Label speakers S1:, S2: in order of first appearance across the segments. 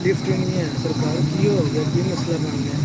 S1: Lift नहीं है सरकार की हो गया कि मसला बन गया।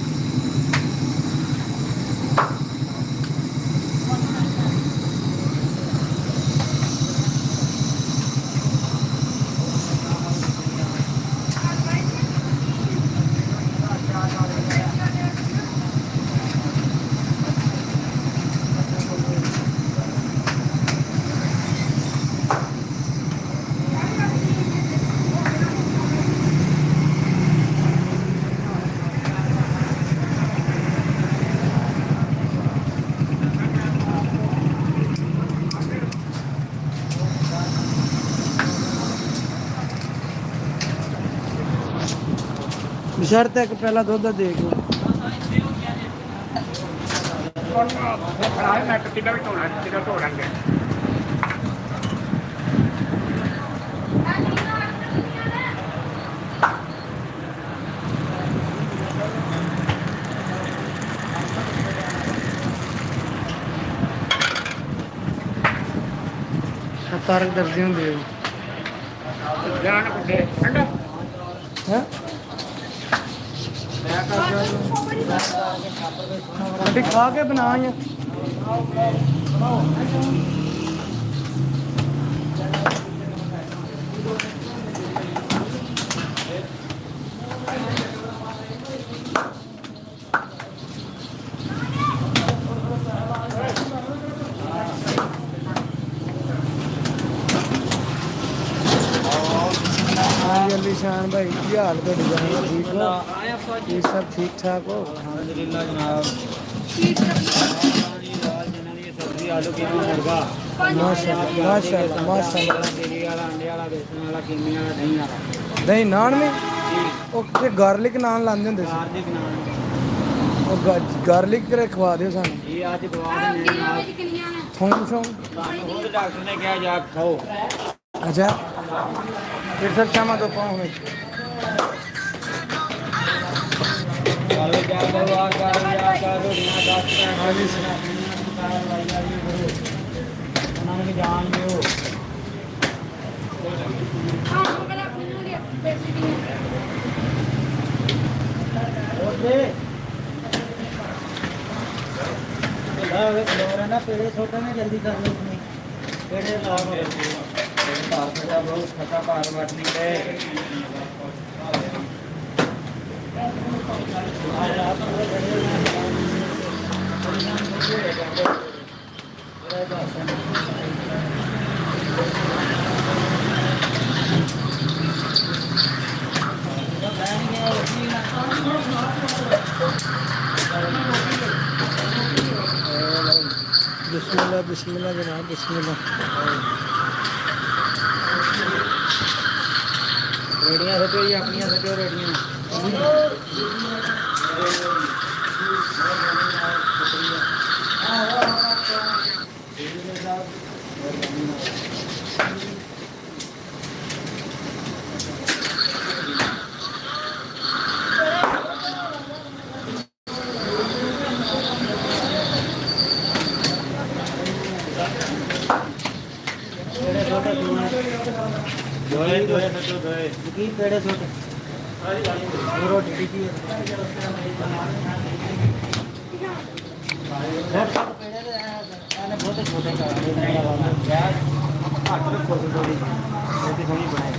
S1: बशर्ते कि पहला दुध देख लो। तारक दर्जी होंगे खा के बना शान भाई की हाल ठीक हो? ये सब ठीक ठाक हो?
S2: अल्हम्दुलिल्लाह जनाब। आलू कीमा मुर्गा
S1: माशाल्लाह माशाल्लाह माशाल्लाह।
S2: तेरी वाला अंडे वाला बेसन वाला कीमे वाला दही वाला
S1: दही नान में ਉਹ ਤੇ ਗਾਰਲਿਕ ਨਾਨ ਲਾਉਂਦੇ ਹੁੰਦੇ ਸੀ।
S2: गार्लिक नान
S1: ਉਹ ਗਾਰਲਿਕ ਕਰੇ ਖਵਾ ਦਿਓ ਸਾਨੂੰ।
S2: ये आज दवा देने नाल
S1: ਥੋਮ ਥੋਮ
S2: खुद डॉक्टर ने कहा जा खाओ।
S1: अच्छा फिर सर शामा तो पाँव में
S2: चलो क्या करो आ करो या करो बिना डॉक्टर
S1: हाँ जी
S2: उन्होंने जान लियो ना पेड़े छोटे में जल्दी कर लो इसमें पेड़े बहुत खता पार बांटने के
S1: बिस्मिल्लाह बिस्मिल्लाह जनाब बिस्मिल्लाह।
S2: रेडियां सटो जी अपनी सटो रेडियां पेड़े छोटे रोटी टिकी बहुत छोटे रोटी सोनी बनाए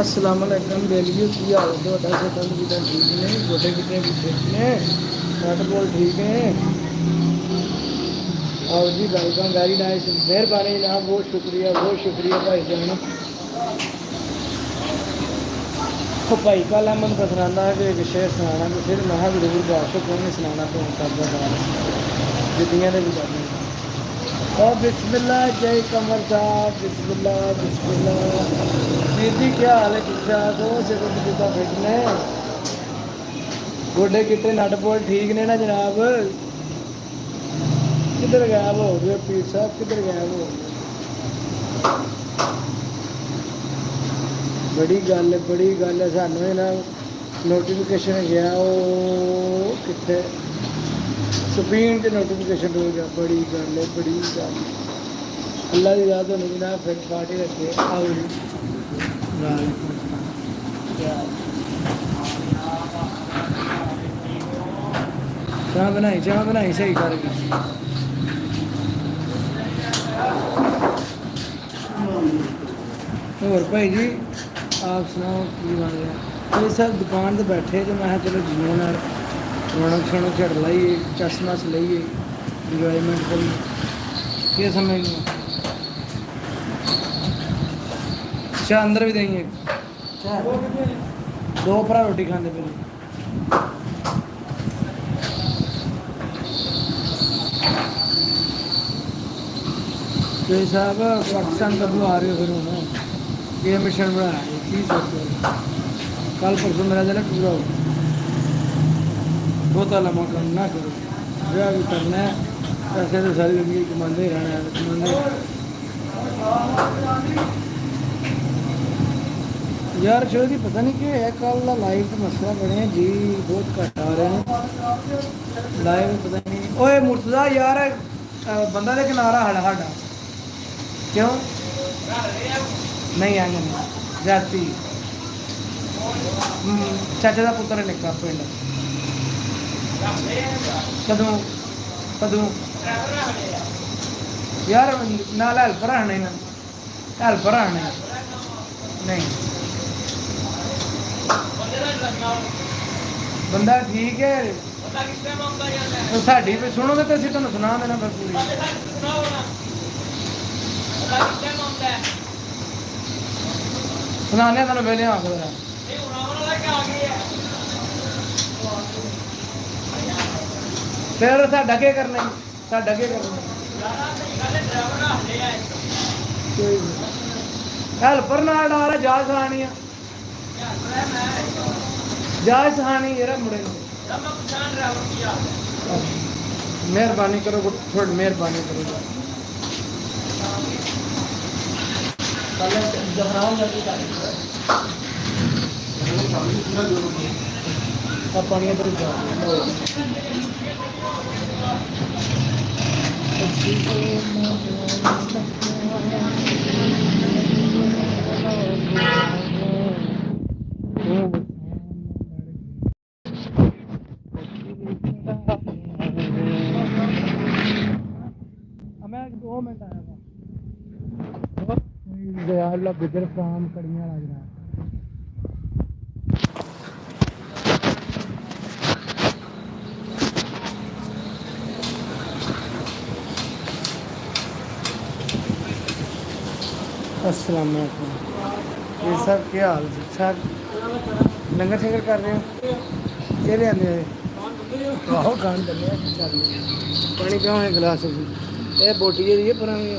S1: अस्सलाम वालेकुम बेलियो की हाल ਤੁਹਾਡਾ ਸਤਨ ਜੀ ਦਾ ठीक ने गोटे कितने भी ठीक ने नट बोल ठीक है। आओ जी वेलकम वेरी नाइस मेहरबानी जनाब बहुत शुक्रिया भाई जान। तो भाई कल अमन का सुनाना है कि एक शेर सुनाना तो फिर मैं जरूर बाशो कौन नहीं सुनाना तो करदा जिद्दियाँ ने भी करनी और बिस्मिल्लाह जय कमर साहब बिस्मिल्लाह बिस्मिल्लाह। दीदी क्या हाल है ठीक ठाक हो? सेहत कितना फिट ने? गोडे कितने नट बोल ठीक ने ना जनाब? किधर गायब हो गए पीर साहब किधर गायब हो गए? बड़ी गल है सानू ना नोटिफिकेशन गया वो कितने स्क्रीन के नोटिफिकेशन हो गया बड़ी गल है बड़ी गल अल्लाह की याद होने बिना फिर पार्टी रखे आओ जी चाह बनाई सही कर और भाई जी आप सुनाओ की बन रहा ये सब दुकान तो बैठे तो मैं चलो जियो नाल रौनक शौनक झड़ लाइए चसमस लाइए इंजॉयमेंट करिए ये समझ लो अच्छा अंदर भी देंगे दो भरा रोटी खाते पहले तो साहब पाकिस्तान कब आ रहे हो फिर होना ये मिशन बनाया की सकते कल परसों मेरा जरा पूरा हो बहुत लम्बा काम ना करो ब्याह भी करना है पैसे तो सारी जिंदगी कमाते ही रहना है कमाते यार चौधरी पता नहीं क्या है कल का लाइव का मसला बने जी बहुत घट आ रहे हैं लाइव पता नहीं ओए मुर्तजा यार बंदा दे किनारा साडा क्यों नहीं आएंगे नहीं जाती चाचा का पुत्र निकला पिंड कदों कदों यार नाल हेल्पर आने हेल्पर आने नहीं बंदा ठीक है तो साड़ी पे सुनोगे तो असं तुम सुना देना फिर पूरी सुनाने तुम पहले आखिर फिर साडा क्या करना साडा क्या करना हेल्पर नाल डाल जाच सखानी है जाच सखानी जरा मुड़े मेहरबानी करो थोड़ी मेहरबानी करो पानी इधर मैं 2 मिनट आया था दयाला बिदर फार्म कड़ियाँ लग रहा है अस्सलाम वालेकुम ये सब क्या हाल सर लंगर शंगर कर रहे हो क्या ले आने आहो खान चले पानी पियो गिलास ये बोटी जी है पुरानी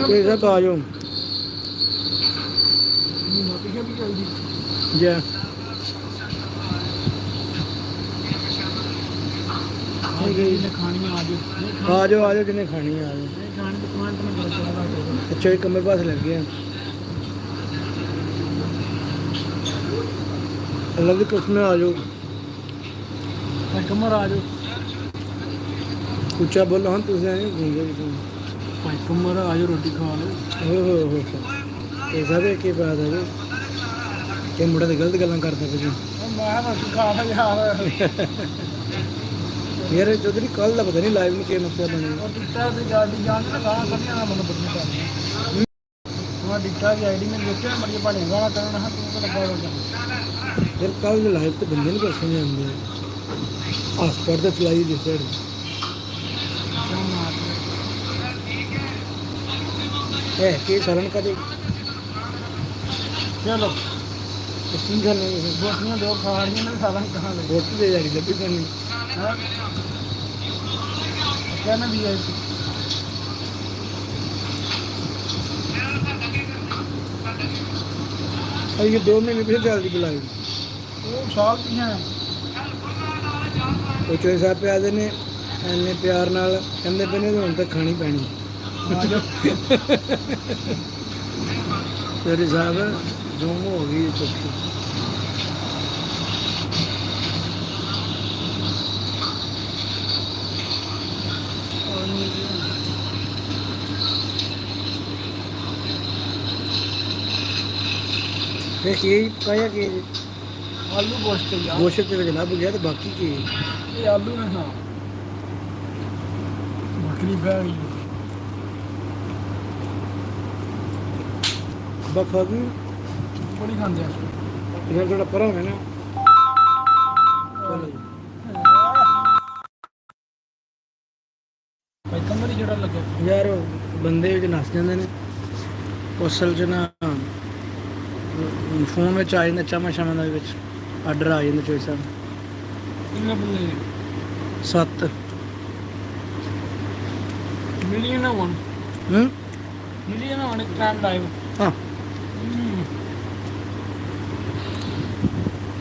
S1: गोश्त आ जाओ जी आ जाओ जिन्हें खानी है आ जाओ अच्छा एक कमरे पास लग गया अलग तो उसमें आ जाओ कमर आ जाओ ऊंचा बोलो हम तुझे घूमगे कमर आ जाओ रोटी खा लो हो ऐसा भी की बात है कि मुंडा तो गलत गल्लां करता पे जी मैं रोटी खा ला यार चौधरी कल का पता नहीं लाइव में क्या मसला बने यार कल लाइव तो बंदे नहीं परसों में आते हॉस्पिटल तो चलाई जिस के सालन का देख चलो की करना बोटियाँ दो खा रही हैं सालन कहाँ बोटी दे जाएगी जब भी करनी कहना भी है ये 2 महीने पीछे चलती बुलाई वो साल की है वो चोई साहब पे आते ने इन्ने प्यार नाल कहते पे ने हुण तक खानी पैनी चोरी साहब ਜ਼ੂਮ ਹੋ ਗਈ ਚੁੱਕੀ। ਇਹ ਕੀ ਪਾਇਆ ਕੀ
S2: ਆਲੂ ਗੋਸ਼ਤ ਯਾਰ
S1: ਗੋਸ਼ਤ ਦੇ ਵਿੱਚ ਲੱਭ ਗਿਆ ਤੇ ਬਾਕੀ ਕੀ
S2: ਇਹ ਆਲੂ ਨੇ ਹਾਂ ਬੱਕਰੀ ਬੈ ਗਈ
S1: ਬਖਾ ਗਈ
S2: ਬੜੀ ਖਾਂਦੇ ਆ
S1: ਇਹਨਾਂ ਥੋੜਾ ਪਰਾਂ ਹੋਵੇ ਨਾ
S2: ਭਾਈ ਕਮਰੇ ਜਿਹੜਾ ਲੱਗਿਆ
S1: ਯਾਰ ਬੰਦੇ ਵਿੱਚ ਨੱਸ ਜਾਂਦੇ ਨੇ ਅਸਲ 'ਚ ਨਾ ਫੋਨ ਵਿੱਚ ਆ ਜਾਂਦਾ ਚਾਮਾ ਸ਼ਾਮਾਂ ਦੇ ਵਿੱਚ ਆਰਡਰ ਆ ਜਾਂਦਾ ਚੋਇਸਾਂ
S2: ਕਿੰਨੇ ਬੰਦੇ
S1: 7
S2: ਮਿਲੀਅਨ ਨਾ ਵਨ
S1: ਹੂੰ
S2: ਮਿਲੀਅਨ ਨਾ ਵਨ ਇੱਕ ਟਾਈਮ ਲਾਈਵ
S1: ਹਾਂ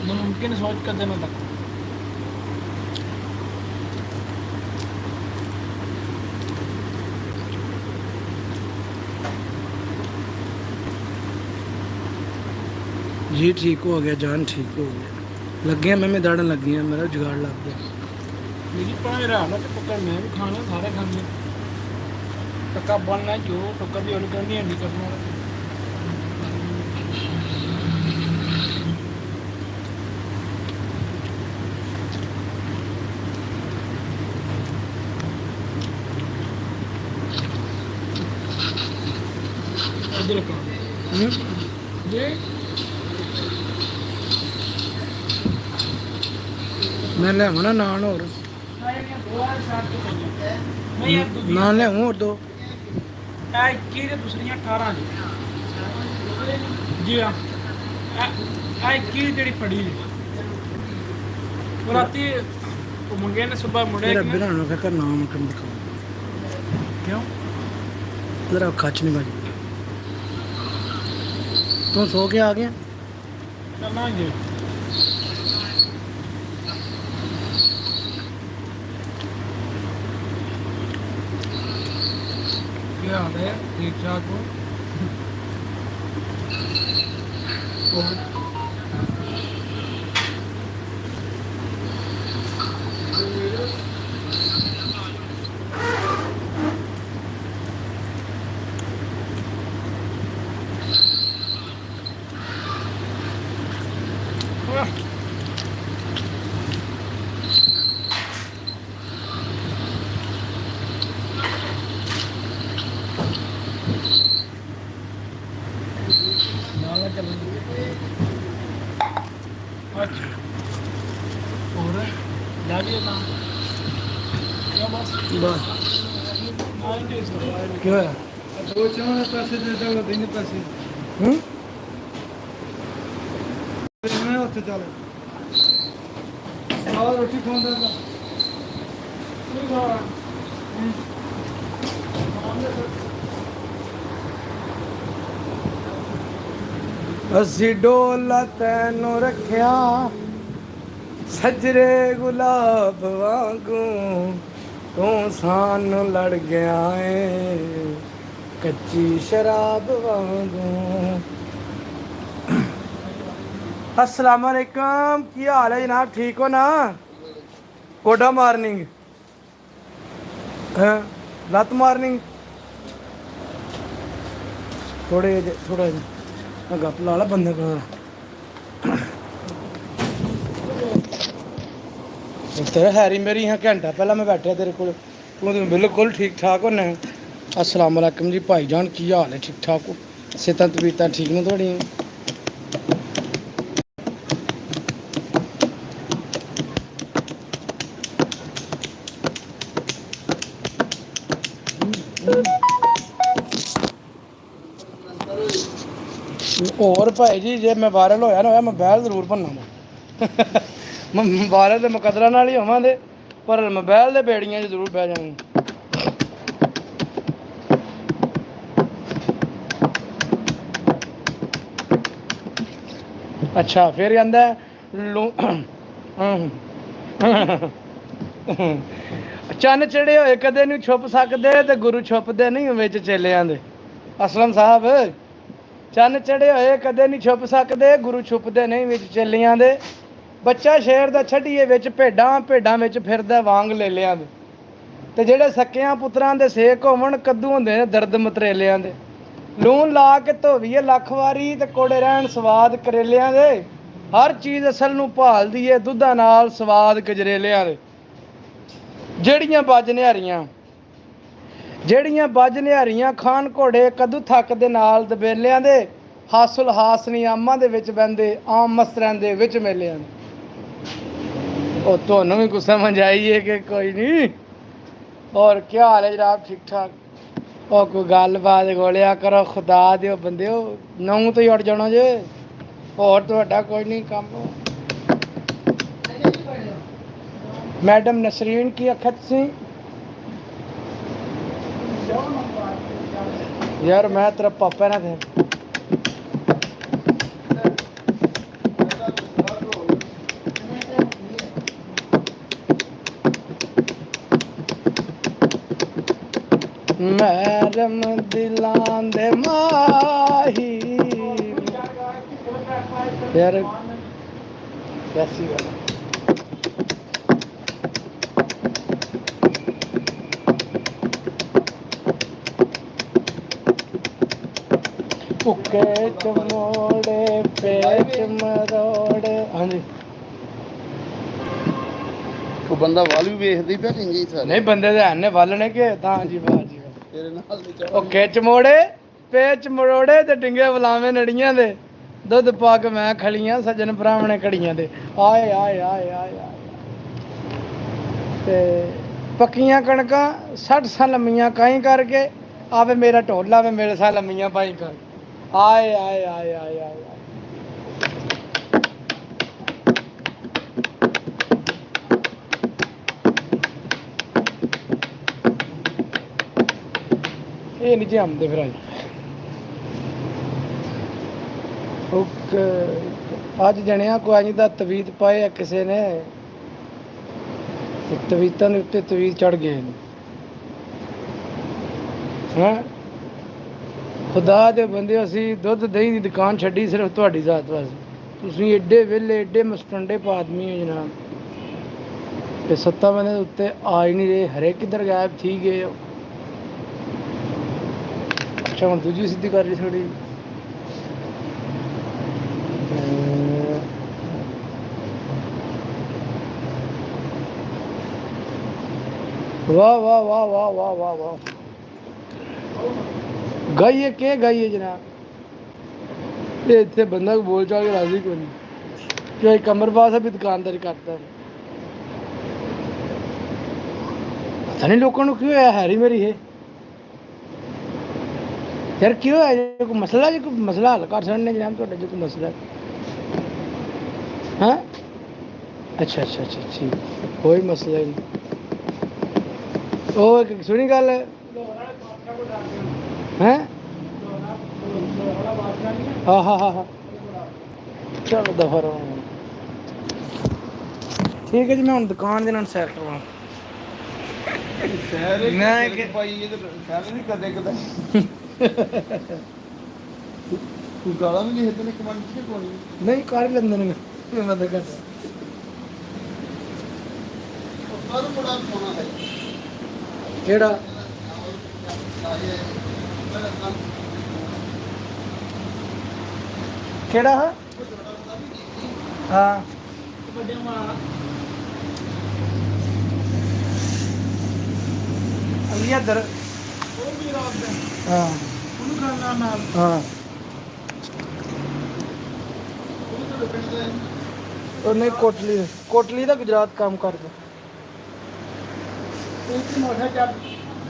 S2: मुमकिन सोच कर देना तक
S1: जी ठीक हो गया जान ठीक हो गया लग गया मैं दौड़न लग गया मेरा जुगाड़ लग गया
S2: मेरी पढ़ाई रहा ना तो पक्का मैं भी खाना सारे खाने टक्का बनना जो टक्का भी और करनी है नहीं करना इधर का ये
S1: मैं ले ना नान और नान ले और दो
S2: की दूसरियां 18 जी हाँ की जी पड़ी राती मंगे ने सुबह मुड़े
S1: मेरा बिना का नाम कम दिखाओ
S2: क्यों
S1: जरा खच नहीं भाई तू सो के आ गया
S2: करना ये क्या हाल है ठीक ठाक हो अच्छा और लाइए ना क्या बस
S1: बस क्या है
S2: दो चार पैसे दे दो दिन पैसे मैं ਉੱਥੇ ਚੱਲ ਸਾਰਾ ਰੋਟੀ ਖਾਂਦਾ ਤਾਂ ਕੋਈ ਖਾ
S1: ਅਸੀਂ ਡੋਲਾ ਤੈਨੂੰ ਰੱਖਿਆ ਸਜਰੇ ਗੁਲਾਬ ਵਾਂਗੂ ਤੂੰ ਸਾਨੂੰ ਲੜ ਗਿਆ ਏ ਕੱਚੀ ਸ਼ਰਾਬ ਵਾਂਗੂ अस्सलाम वालेकुम की हाल है जनाब ठीक हो ना कोडा मॉर्निंग रात मॉर्निंग थोड़ा गप ला ला बंदे को तेरा हैरी मेरी यहाँ घंटा पहला मैं बैठा तेरे को तू बिल्कुल ठीक ठाक होना अस्सलाम वालेकुम जी भाईजान की हाल है ठीक ठाक हो सेहत तबीयत ठीक ने थोड़ियां और भाई जी जे मैं वायरल होया ना होया मैं मोबाइल जरूर बनना मैं वायरल तो मुकदरा नाल ही होवां दे पर मोबाइल दे बेड़ियां च जरूर बह जांगे अच्छा फिर कहंदा चन्न चढ़े होए कदे नहीं छुप सकदे ते गुरु छुपदे नहीं विच चेलियां दे असलम साहब ਚੰਨ ਚੜੇ ਹੋਏ ਕਦੇ ਨਹੀਂ ਛੁਪ ਸਕਦੇ, ਗੁਰੂ ਛੁਪਦੇ ਨਹੀਂ ਵਿੱਚ ਚੇਲੀਆਂ ਦੇ। ਬੱਚਾ ਸ਼ੇਰ ਦਾ ਛੱਡੀਏ ਵਿੱਚ ਭੇਡਾਂ, ਭੇਡਾਂ ਵਿੱਚ ਫਿਰਦਾ ਵਾਂਗ ਲੇਲਿਆਂ ਦੇ। ਤੇ ਜਿਹੜੇ ਸੱਕਿਆਂ ਪੁੱਤਰਾਂ ਦੇ ਸੇਕ ਹੋਵਣ, ਕੱਦੂ ਹੁੰਦੇ ਨੇ ਦਰਦ ਮਤਰੇਲਿਆਂ ਦੇ। ਲੂਣ ਲਾ ਕੇ ਧੋਵੀਏ ਲੱਖ ਵਾਰੀ, ਤੇ ਕੋੜੇ ਰਹਿਣ ਸਵਾਦ ਕਰੇਲਿਆਂ ਦੇ। ਹਰ ਚੀਜ਼ ਅਸਲ ਨੂੰ ਭਾਲਦੀ ਏ ਦੁੱਧਾਂ ਨਾਲ, ਸਵਾਦ ਗਜਰੇਲਿਆਂ ਦੇ। ਜਿਹੜੀਆਂ ਬੱਜ ਨਿਹਾਰੀਆਂ ਖਾਨ ਘੋੜੇ, ਕਦੂ ਥੱਕ ਦੇ ਨਾਲ ਦਬੇਲਿਆਂ ਦੇ। ਹਾਸੁਲ ਹਾਸ ਨਹੀਂ ਆਮਾਂ ਦੇ ਵਿੱਚ ਬਹਿੰਦੇ, ਆਮ ਮਸਤਰਾਂ ਦੇ ਵਿੱਚ ਮੇਲਿਆਂ ਦੇ। ਉਹ ਤੁਹਾਨੂੰ ਵੀ ਕੁਛ ਸਮਝ ਆਈ ਹੈ ਕਿ ਕੋਈ ਨਹੀਂ? ਔਰ ਕੀ ਹਾਲ ਹੈ ਜਨਾਬ? ਠੀਕ ਠਾਕ? ਉਹ ਕੋਈ ਗੱਲਬਾਤ ਗੋਲਿਆ ਕਰੋ, ਖੁਦਾ ਦਿਓ ਬੰਦਿਓ, ਨੌਂ ਤੋਂ ਹੀ ਉੱਡ ਜਾਣਾ ਜੇ। ਹੋਰ ਤੁਹਾਡਾ ਕੋਈ ਨਹੀਂ ਕੰਮ? ਮੈਡਮ ਨਸਰੀਨ ਕੀ ਆਖਿਆ ਤੁਸੀਂ? ਯਾਰ ਮੈਂ ਤੇਰਾ ਪਾਪਾ ਨਾ ਥੇ। ਮੈਰਮ ਦਿਲਾਂ ਦੇ ਮਾਹੀ ਯਾਰ ਕੈਸੀ ਗੱਲ। ਭੁੱਕੇ ਚਮੋੜੇ ਪੇਚ ਮਰੋੜੇ। ਹਾਂਜੀ
S3: ਉਹ ਬੰਦਾ ਵੱਲ ਵੀ ਵੇਖਦੀ ਪਿਆ ਚੰਗੀ ਸਾਰੇ।
S1: ਨਹੀਂ ਬੰਦੇ ਦੇ ਹਨ ਨੇ ਵੱਲ ਨੇ ਕਿ ਤਾਂ ਜੀ ਵਾਹ ਜੀ
S3: ਤੇਰੇ ਨਾਲ ਨਹੀਂ ਚੜਾ।
S1: ਉਹ ਖਿੱਚ ਮੋੜੇ ਪੇਚ ਮਰੋੜੇ ਤੇ ਡਿੰਗੇ ਬੁਲਾਵੇਂ ਨੜੀਆਂ ਦੇ। ਦੁੱਧ ਪਾ ਕੇ ਮੈਂ ਖਲੀਆਂ ਸੱਜਣ ਭਰਾਵਣੇ ਘੜੀਆਂ ਦੇ। ਆਏ ਆਏ ਆਏ ਆਏ ਆਏ। ਤੇ ਪੱਕੀਆਂ ਕਣਕਾਂ 60 ਸਾਲ ਲੰਮੀਆਂ ਕਾਈ ਕਰਕੇ, ਆਵੇ ਮੇਰਾ ਢੋਲਾ ਵੇ ਮੇਰੇ ਸਾਲ ਲੰਮੀਆਂ ਪਾਈ ਕਰ। ਆਏ ਆਏ ਆਏ ਆਏ ਆਏ। ਇਹ ਨਹੀਂ ਜੰਮਦੇ ਫਿਰ ਓਕੇ। ਅੱਜ ਜਣਿਆ ਕੋਈ ਦਾ ਤਵੀਤ ਪਾਏ ਕਿਸੇ ਨੇ, ਤਵੀਤਾਂ ਦੇ ਉੱਤੇ ਤਵੀਤ ਚੜ ਗਏ ਹੈਂ। ਖੁਦਾ ਦੇ ਬੰਦੇ, ਅਸੀਂ ਦੁੱਧ ਦਹੀਂ ਦੀ ਦੁਕਾਨ ਛੱਡੀ ਸਿਰਫ ਤੁਹਾਡੀ ਜ਼ਾਤ ਵਾਸਤੇ। ਤੁਸੀਂ ਐਡੇ ਵਿਹਲੇ ਐਡੇ ਮਸਟੰਡੇ ਆਦਮੀ ਹੋ ਜਨਾਬ, ਤੇ 7 ਮਹੀਨੇ ਦੇ ਉੱਤੇ ਆ ਹੀ ਨਹੀਂ ਰਹੇ। ਹਰੇ ਕਿੱਧਰ ਗਾਇਬ ਥੀ ਗਏ ਹੋ? ਅੱਛਾ ਹੁਣ ਦੂਜੀ ਸਿੱਧੀ ਕਰ ਲਈ ਥੋੜੀ। ਵਾਹ ਵਾਹ ਵਾਹ ਵਾਹ ਵਾਹ ਵਾਹ ਵਾਹ। ਗਾਈਏ ਕਿ ਗਾਈਏ ਜਨਾਬ? ਇਹ ਇੱਥੇ ਬੰਦਾ ਬੋਲ ਚਾਲ ਕੇ ਰਾਜ਼ੀ ਕੋਈ ਨਹੀਂ। ਕਿ ਕਮਰਬਾਜ਼ ਹੈ ਵੀ ਦੁਕਾਨਦਾਰੀ ਕਰਦਾ ਹੈ। ਪਤਾ ਨਹੀਂ ਲੋਕਾਂ ਨੂੰ ਕੀ ਹੋਇਆ। ਹੈਰੀ ਮੇਰੀ ਹੈ ਯਾਰ, ਕੀ ਹੋਇਆ? ਜੇ ਕੋਈ ਮਸਲਾ, ਜੇ ਕੋਈ ਮਸਲਾ ਹੱਲ ਕਰ ਸਕਦੇ ਜਨਾਬ ਤੁਹਾਡਾ, ਜੇ ਕੋਈ ਮਸਲਾ ਹਾਂ। ਅੱਛਾ ਅੱਛਾ ਅੱਛਾ ਠੀਕ, ਕੋਈ ਮਸਲਾ ਨਹੀਂ। ਉਹ ਇੱਕ ਸੁਣੀ ਗੱਲ ਹੈ। ਹਾਂ ਹਾਂ ਹਾਂ ਹਾਂ ਚਲੋ ਦਫਾ ਰਹੋ। ਠੀਕ ਹੈ ਜੀ, ਮੈਂ ਹੁਣ ਦੁਕਾਨ ਦੇ ਨਾਲ ਸੈਰ ਕਰਵਾਉਣਾ।
S3: ਮੈਂ ਕਿ ਭਾਈ ਇਹ ਤਾਂ ਸ਼ਹਿਰ ਨਹੀਂ ਕਦੇ ਕਦੇ ਤੂੰ ਗਾਲਾਂ ਵੀ ਲਿਖਦੇ ਨੇ ਕਮੈਂਟ ਚ ਕੋਣੀ
S1: ਨਹੀਂ ਕਰ ਲੈਂਦੇ ਨੇ ਮੈਂ ਤਾਂ ਕਰਦਾ।
S3: ਪਰ ਬੜਾ ਸੋਹਣਾ ਹੈ
S1: ਕਿਹੜਾ? ਕਿਹੜਾ? ਹਾਂ ਅਲੀਆ ਦਰ
S2: ਉਹ ਵੀ ਰਾਤ ਦਾ
S1: ਹਾਂ
S2: ਉਹਨੂੰ ਖਾਣਾ ਨਾਲ
S1: ਹਾਂ। ਉਹ ਨਹੀਂ ਕੋਟਲੀ ਦਾ ਗੁਜਰਾਤ ਕੰਮ ਕਰਦਾ।
S2: ਉਹ ਮੋਟਾ ਚੱਲ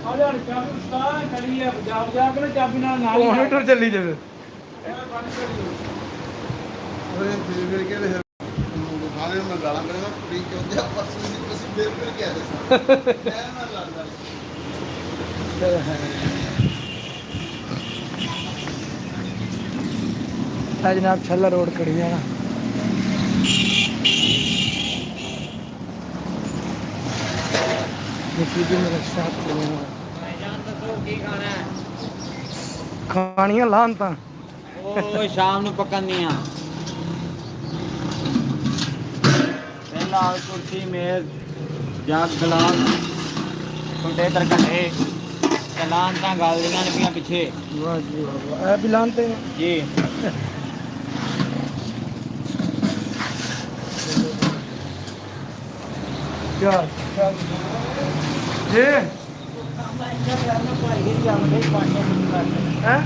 S2: ਆ ਜਾ ਚਾਬੀ ਉਸਤਾਦ ਖੜੀ ਹੈ। ਜਾ ਕੇ ਚਾਬੀ ਨਾਲ
S1: ਮੋਨੀਟਰ ਚੱਲੀ ਜਾਵੇ।
S3: ਓਏ ਫਿਰ ਕੇ ਦੇ ਖਾਣੇ ਮੈਂ ਗਾਲਾਂ ਕੱਢਦਾ ਕੁੜੀ ਚੋਂਦੇ ਪਰਸ ਦੀ ਤੁਸੀਂ ਫਿਰ ਕੇ ਆ ਦੇ ਮੈਂ ਨਾ ਲੜਦਾ।
S1: जनाब छल्ला रोड कड़िया ना खानियां लान ता
S4: ਉਹ ਸ਼ਾਮ ਨੂੰ ਪੱਕਣੀਆਂ ਤੇ ਨਾਲ ਕੁਰਸੀ ਮੇਜ਼ ਜੱਗ ਗਲਾਸ ਛੋਟੇ ਤਰਕੰਡੇ ਚਲਾਨ ਤਾਂ ਗਲਦੀਆਂ ਨੇ ਪਈਆਂ ਪਿੱਛੇ
S1: ਵਾਹ ਜੀ ਵਾਹ ਇਹ ਵੀ ਲਾਂਤੇ ਨੇ
S4: ਜੀ
S1: ਚੱਲ ਚੱਲ ਜੀ ਹੈ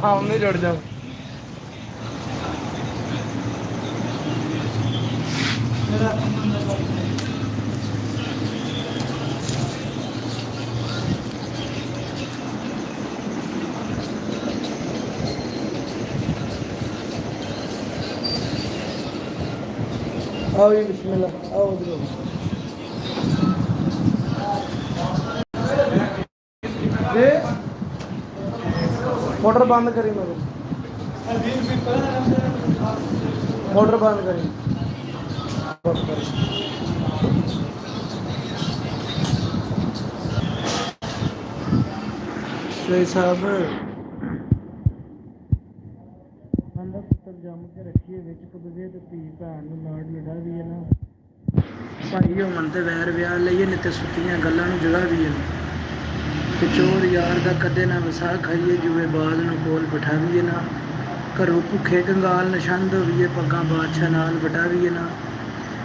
S1: ਹਮ ਨਹੀਂ ਜੁੜ ਜਾ आओ जी बिस्मिल्लाह आओ उधर जी मोटर बंद करी मगर मोटर बंद करी सही साहब ਬੰਦਾ ਪੁੱਤਰ ਜੰਮ ਕੇ ਰੱਖੀਏ ਵਿੱਚ ਕਬਜ਼ੇ ਤੇ ਧੀ ਭੈਣ ਨੂੰ ਲਾਡ ਲੜਾ ਵੀ ਹੈ ਨਾ ਭਾਈ ਉਹ ਮਨ ਤੇ ਵੈਰ ਵਿਆਹ ਲਈਏ ਨਹੀਂ ਤੇ ਸੁੱਤੀਆਂ ਗੱਲਾਂ ਨੂੰ ਜਗ੍ਹਾ ਵੀ ਹੈ ਤੇ ਚੋਰ ਯਾਰ ਦਾ ਕਦੇ ਨਾ ਵਸਾ ਖਾਈਏ ਜੂਏ ਬਾਦ ਨੂੰ ਕੋਲ ਬਿਠਾਵੀਏ ਨਾ ਘਰੋਂ ਭੁੱਖੇ ਕੰਗਾਲ ਨਿਸ਼ੰਦ ਹੋਈਏ ਪੱਗਾਂ ਬਾਦਸ਼ਾਹ ਨਾਲ ਵਟਾਵੀਏ ਨਾ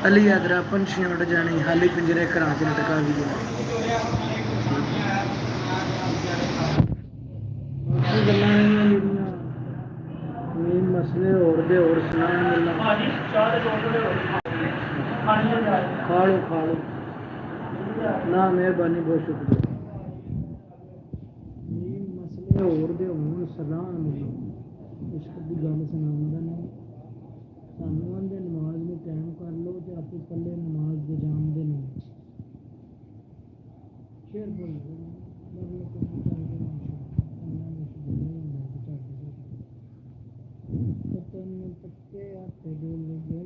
S1: ਅਲੀ ਆਦਰਾ ਪੰਛੀਆਂ ਉੱਡ ਜਾਣੀ ਹਾਲੀ ਪਿੰਜਰੇ ਘਰਾਂ 'ਚ ਲਟਕਾਵੀਏ ਨਾ ਬਾਕੀ ਗੱਲਾਂ ਇਹਨਾਂ ਜਿਹੜੀਆਂ ਇਹ ਮਸਲੇ ਹੋਰ ਦੇ ਹੋਰ ਸੁਣਾਉਣ ਮਿਲਣਾ ਹਾਂਜੀ ਚਾਹ ਦੇ ਟੋਟਲੇ ਹੋਰ ਖਾ ਲਓ ਨਾ ਮਿਹਰਬਾਨੀ ਬਹੁਤ ਸ਼ੁਕਰੀਆ ਇਹ ਮਸਲੇ ਹੋਰ ਦੇ ਹੋਣ ਸਲਾਹ ਮਿਲਣਾ ਇਸ਼ਕ ਦੀ ਗੱਲ ਸੁਣਾਉਂਦਾ ਨੇ ਸਾਨੂੰ ਆਂਦੇ ਨਮਾਜ਼ ਨੂੰ ਕਾਇਮ ਕਰ ਲਓ ਤੇ ਆਪੇ ਪੱਲੇ ਨਮਾਜ਼ ਦੇ ਜਾਣਦੇ ਨੇ ਸ਼ੇਰ ਬੋਲੋ पतन पत्ते आते डोल गए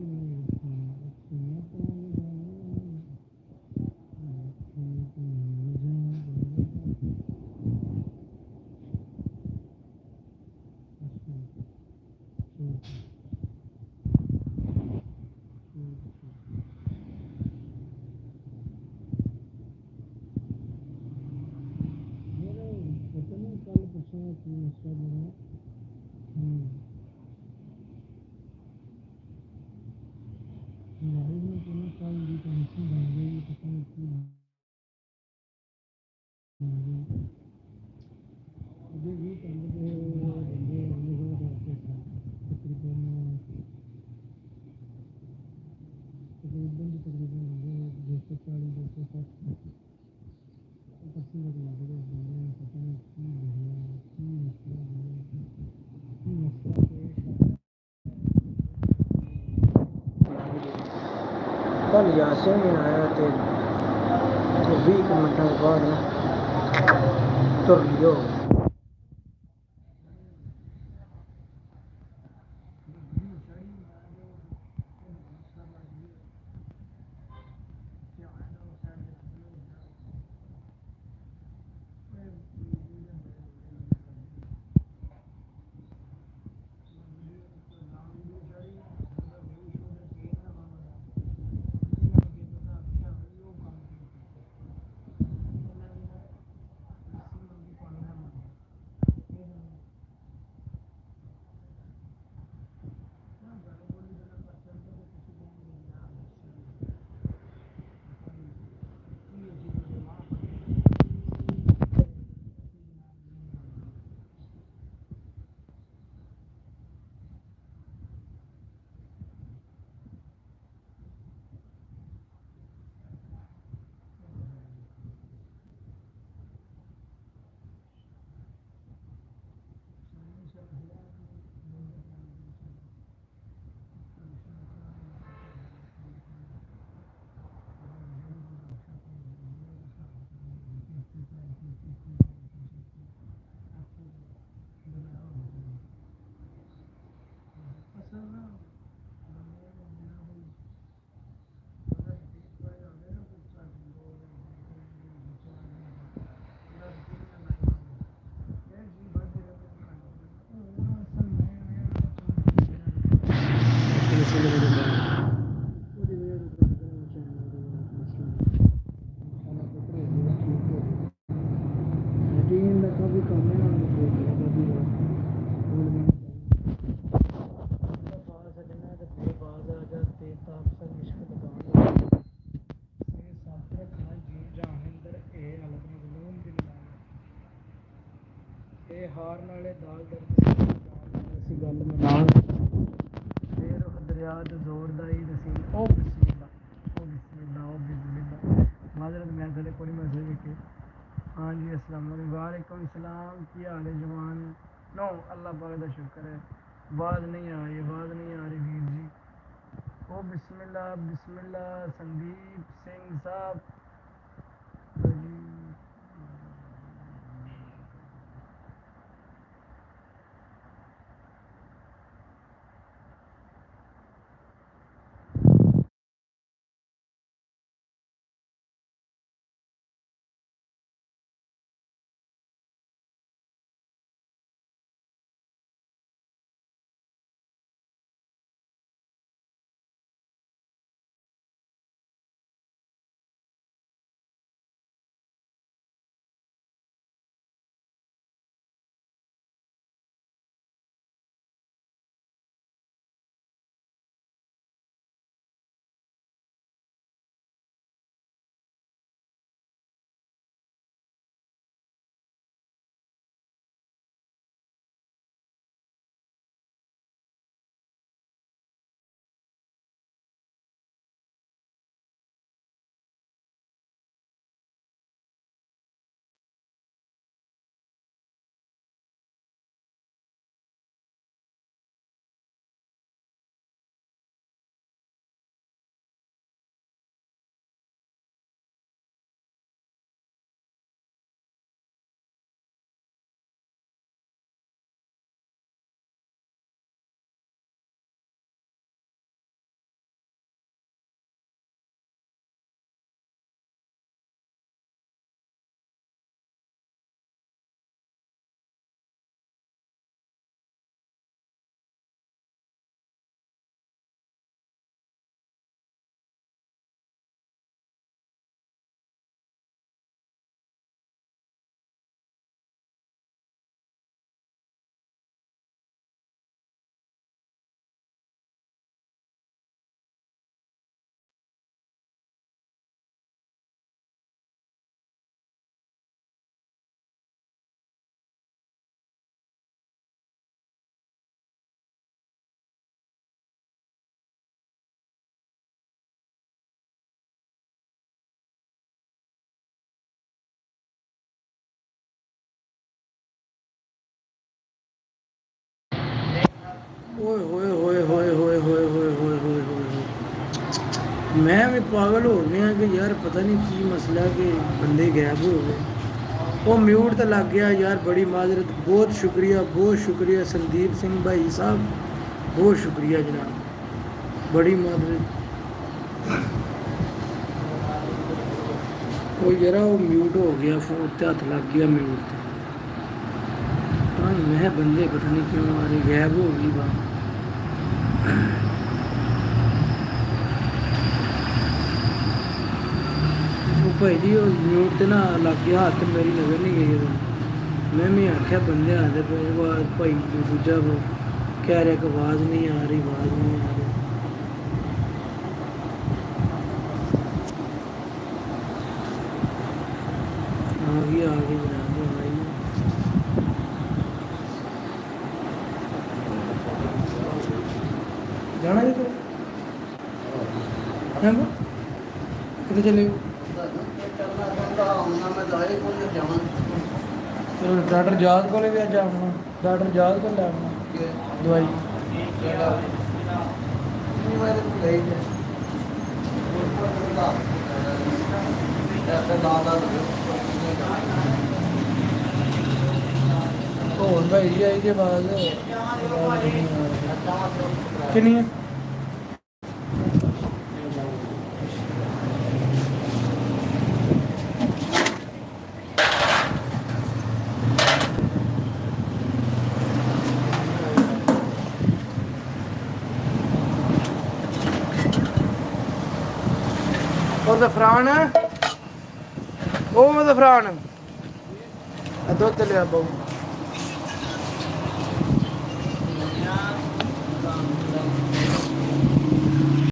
S1: पता नहीं कल परसों की मसला बना लाइव में पूरा कल दी टेंशन बन गई पता नहीं क्यों अभी भी बंदे हो रहते थे तकरीबन तकरीबन 240 260 लग रहे हैं पता नहीं की बढ़िया की मसला पेश कल यासिन में आया तो 20 मिनटों के बाद तुर लियो ਉਹਦੀ ਵਜ੍ਹਾ ਤੋਂ ਟੀਮ ਦਾ ਕਾਫੀ ਕੰਮ ਹੈ ਨਾ ਸਜਣਾ ਤੇ ਬੇਬਾਜ਼ ਆ ਜਾ ਤੇ ਤਾਪ ਸਰ ਇਸ਼ਕ ਦਬਾਨ ਇਹ ਸਾਥ ਰੱਖਣਾ ਜੀ ਜਹਾਨਿੰਦਰ ਇਹ ਹਲਕ ਮਜ਼ਲੂਮ ਦੀ ਨਿਗਾਹ ਇਹ ਹਾਰ ਨਾਲੇ ਦਾਲ ਦਰਦ ਸੀ ਗੱਲ ਮੈਂ ਨਾਲ ਫੇਰ ਉਹ ਦਰਿਆ ਦੇ ਜ਼ੋਰ ਦਾ ਹੀ ਨਸੀਬ ਉਹ ਬਿਸਮਿਲ੍ਲਾ ਉਹ ਬਿਸਮਿਲ੍ਲਾ ਉਹ ਬਿਸਮਿਲ੍ਲਾ ਮਾਜ਼ਰਤ ਮੈਂ ਗਲੇ ਕੋਈ ਮਸਲੇ ਵਿੱਚ हाँ जी अस्सलाम वालेकुम सलाम की हाल है जवान नो अल्लाह पाक का शुक्र है आवाज़ नहीं आ रही वीर जी ओ बिस्मिल्लाह संदीप सिंह साहब जी ओए होए होए होए होए होए होए होए होए होए मैं भी पागल हो गया कि यार पता नहीं की मसला कि बंदे गैब हो गए वो म्यूट तो लग गया यार बड़ी माजरत बहुत शुक्रिया संदीप सिंह भाई साहब बहुत शुक्रिया जनाब बड़ी माजरत वो जरा वो म्यूट हो गया फोन ते हथ लग गया म्यूट मैं बंदे पता नहीं क्यों आ रहे गैब हो गई बात भाई जी म्यूट से ना लग गया हाथ मेरी नजर नहीं गई मैं भी आख्या बंदे आते पे भाई दूजा कह रहे कि आवाज़ नहीं आ रही आ गई जनाब भाई जाना जी तो हैं वो कितने चले डॉक्टर जाद को भी अज आना डॉक्टर जाद को ले आना दवाई और भाई जी आई के बाद कितनी है ਉਹ ਜ਼ਫਰਾਨ ਉਹ ਜ਼ਫਰਾਨ ਦੁੱਧ ਲਿਆ ਬਹੁ